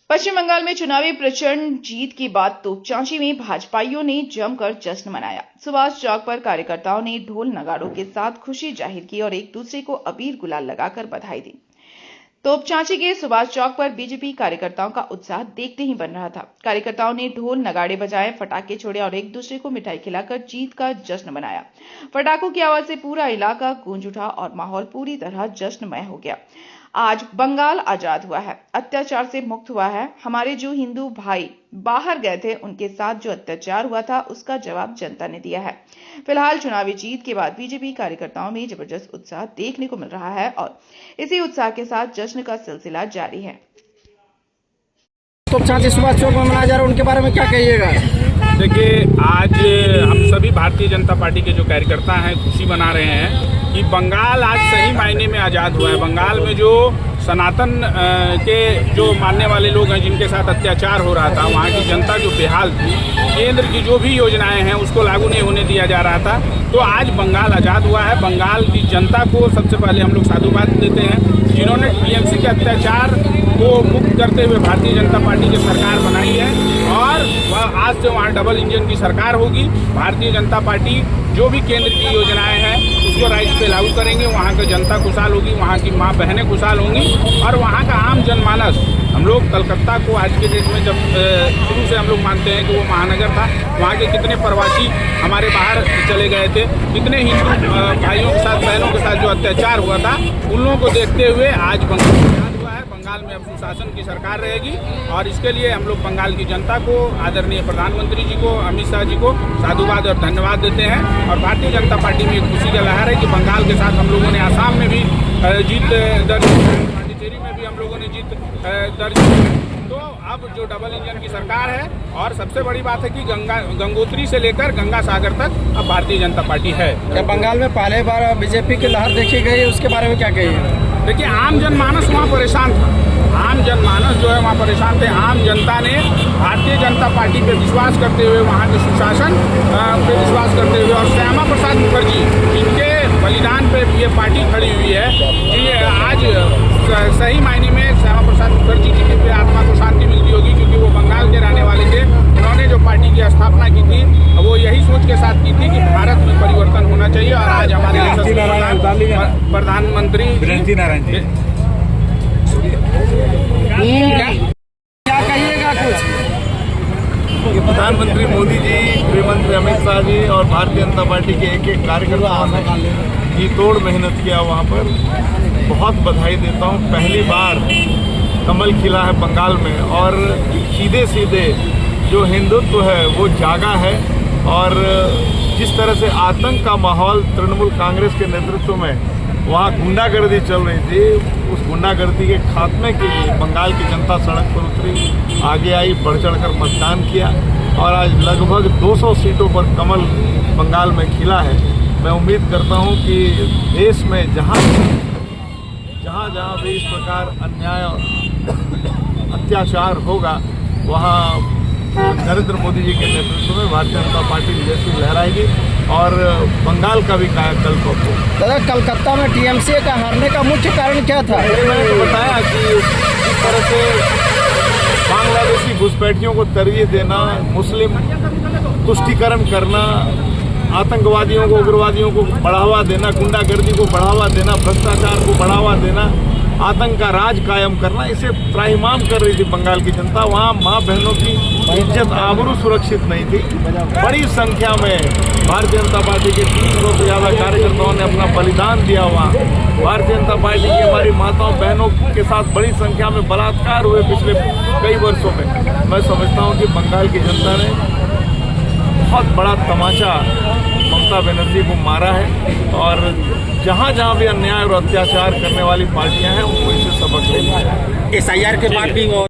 पश्चिम बंगाल में चुनावी प्रचंड जीत के बाद तोपचांची में भाजपाइयों ने जमकर जश्न मनाया। सुभाष चौक पर कार्यकर्ताओं ने ढोल नगाड़ों के साथ खुशी जाहिर की और एक दूसरे को अबीर गुलाल लगाकर बधाई दी। तोपचांची के सुभाष चौक पर बीजेपी कार्यकर्ताओं का उत्साह देखते ही बन रहा था। कार्यकर्ताओं ने ढोल नगाड़े बजाए, पटाखे छोड़े और एक दूसरे को मिठाई खिलाकर जीत का जश्न मनाया। पटाखों की आवाज से पूरा इलाका गूंज उठा और माहौल पूरी तरह जश्नमय हो गया। आज बंगाल आजाद हुआ है, अत्याचार से मुक्त हुआ है। हमारे जो हिंदू भाई बाहर गए थे, उनके साथ जो अत्याचार हुआ था, उसका जवाब जनता ने दिया है। फिलहाल चुनावी जीत के बाद बीजेपी कार्यकर्ताओं में जबरदस्त उत्साह देखने को मिल रहा है और इसी उत्साह के साथ जश्न का सिलसिला जारी है। तोपचांची सुभाष चौक में मनाया जा रहा है, उनके बारे में क्या कहिएगा? देखिए, आज हम सभी भारतीय जनता पार्टी के जो कार्यकर्ता हैं खुशी मना रहे हैं कि बंगाल आज सही मायने में आज़ाद हुआ है। बंगाल में जो सनातन के जो मानने वाले लोग हैं, जिनके साथ अत्याचार हो रहा था, वहाँ की जनता जो बेहाल थी, केंद्र की जो भी योजनाएं हैं उसको लागू नहीं होने दिया जा रहा था, तो आज बंगाल आज़ाद हुआ है। बंगाल की जनता को सबसे पहले हम लोग साधुवाद देते हैं, जिन्होंने टीएमसी के अत्याचार को मुक्त करते हुए भारतीय जनता पार्टी की सरकार बनाई है और वह आज से वहाँ डबल इंजन की सरकार होगी। भारतीय जनता पार्टी जो भी केंद्र की योजनाएं हैं उसको राज्य पे लागू करेंगे, वहाँ की जनता खुशहाल होगी, वहाँ की माँ बहनें खुशहाल होंगी और वहाँ का आम जनमानस। हम लोग कलकत्ता को आज के डेट में जब शुरू से हम लोग मानते हैं कि वो महानगर था, वहाँ के कितने प्रवासी हमारे बाहर चले गए थे, कितने हिंदू भाइयों के साथ बहनों के साथ जो अत्याचार हुआ था, उन लोगों को देखते हुए आज बंगाल में अब सुशासन की सरकार रहेगी और इसके लिए हम लोग बंगाल की जनता को, आदरणीय प्रधानमंत्री जी को, अमित शाह जी को साधुवाद और धन्यवाद देते हैं। और भारतीय जनता पार्टी में एक खुशी का लहर है कि बंगाल के साथ हम लोगों ने आसाम में भी जीत दर्ज, पांडिचेरी में भी हम लोगों ने जीत दर्ज। तो अब जो डबल इंजन की सरकार है और सबसे बड़ी बात है कि गंगोत्री से लेकर गंगा सागर तक अब भारतीय जनता पार्टी है। क्या बंगाल में पहले बार बीजेपी की लहर देखी गई, उसके बारे में क्या कहिए? देखिए, आम जनमानस वहाँ परेशान था, आम जनमानस जो है वहाँ परेशान थे। आम जनता ने भारतीय जनता पार्टी पे विश्वास करते हुए, वहाँ के सुशासन पे विश्वास करते हुए और श्यामा प्रसाद मुखर्जी जिनके बलिदान पे ये पार्टी खड़ी हुई है, कि आज सही मायने में श्यामा प्रसाद मुखर्जी जी की आत्मा को शांति मिलती होगी, क्योंकि वो बंगाल के रहने वाले थे। उन्होंने जो पार्टी की स्थापना की थी वो यही सोच के साथ की थी कि भारत में परिवर्तन होना चाहिए और आज हमारे प्रधानमंत्री क्या कहिएगा कुछ? प्रधानमंत्री मोदी जी, गृहमंत्री अमित शाह जी और भारतीय जनता पार्टी के एक एक कार्यकर्ताओं ने की तोड़ मेहनत किया, वहाँ पर बहुत बधाई देता हूँ। पहली बार कमल खिला है बंगाल में और सीधे सीधे जो हिंदुत्व है वो जागा है और जिस तरह से आतंक का माहौल तृणमूल कांग्रेस के नेतृत्व में वहाँ गुंडागर्दी चल रही थी, उस गुंडागर्दी के खात्मे के लिए बंगाल की जनता सड़क पर उतरी, आगे आई, बढ़ चढ़कर मतदान किया और आज लगभग 200 सीटों पर कमल बंगाल में खिला है। मैं उम्मीद करता हूँ कि देश में जहाँ जहाँ भी इस प्रकार अन्याय और अत्याचार होगा, वहाँ नरेंद्र मोदी जी के नेतृत्व में भारतीय जनता पार्टी विजय लहराएगी और बंगाल का भी कायाकल्प होगा। दादा, कलकत्ता में टीएमसी का हारने का मुख्य कारण क्या था? मैंने तो बताया कि इस तरह से बांग्लादेशी घुसपैठियों को तरजीह देना, मुस्लिम तुष्टीकरण करना, आतंकवादियों को, उग्रवादियों को बढ़ावा देना, गुंडागर्दी को बढ़ावा देना, भ्रष्टाचार को बढ़ावा देना, आतंक का राज कायम करना, इसे त्राहिमाम कर रही थी बंगाल की जनता। वहाँ माँ बहनों की इज्जत आबरू सुरक्षित नहीं थी। बड़ी संख्या में भारतीय जनता पार्टी के 300 से ज़्यादा कार्यकर्ताओं ने अपना बलिदान दिया। वहाँ भारतीय जनता पार्टी की हमारी माताओं बहनों के साथ बड़ी संख्या में बलात्कार हुए पिछले कई वर्षों में। मैं समझता हूँ कि बंगाल की जनता ने बहुत बड़ा तमाचा ममता बनर्जी को मारा है और जहाँ जहाँ भी अन्याय और अत्याचार करने वाली पार्टियां हैं उनको इससे सबक लेना है। SIR के बाद भी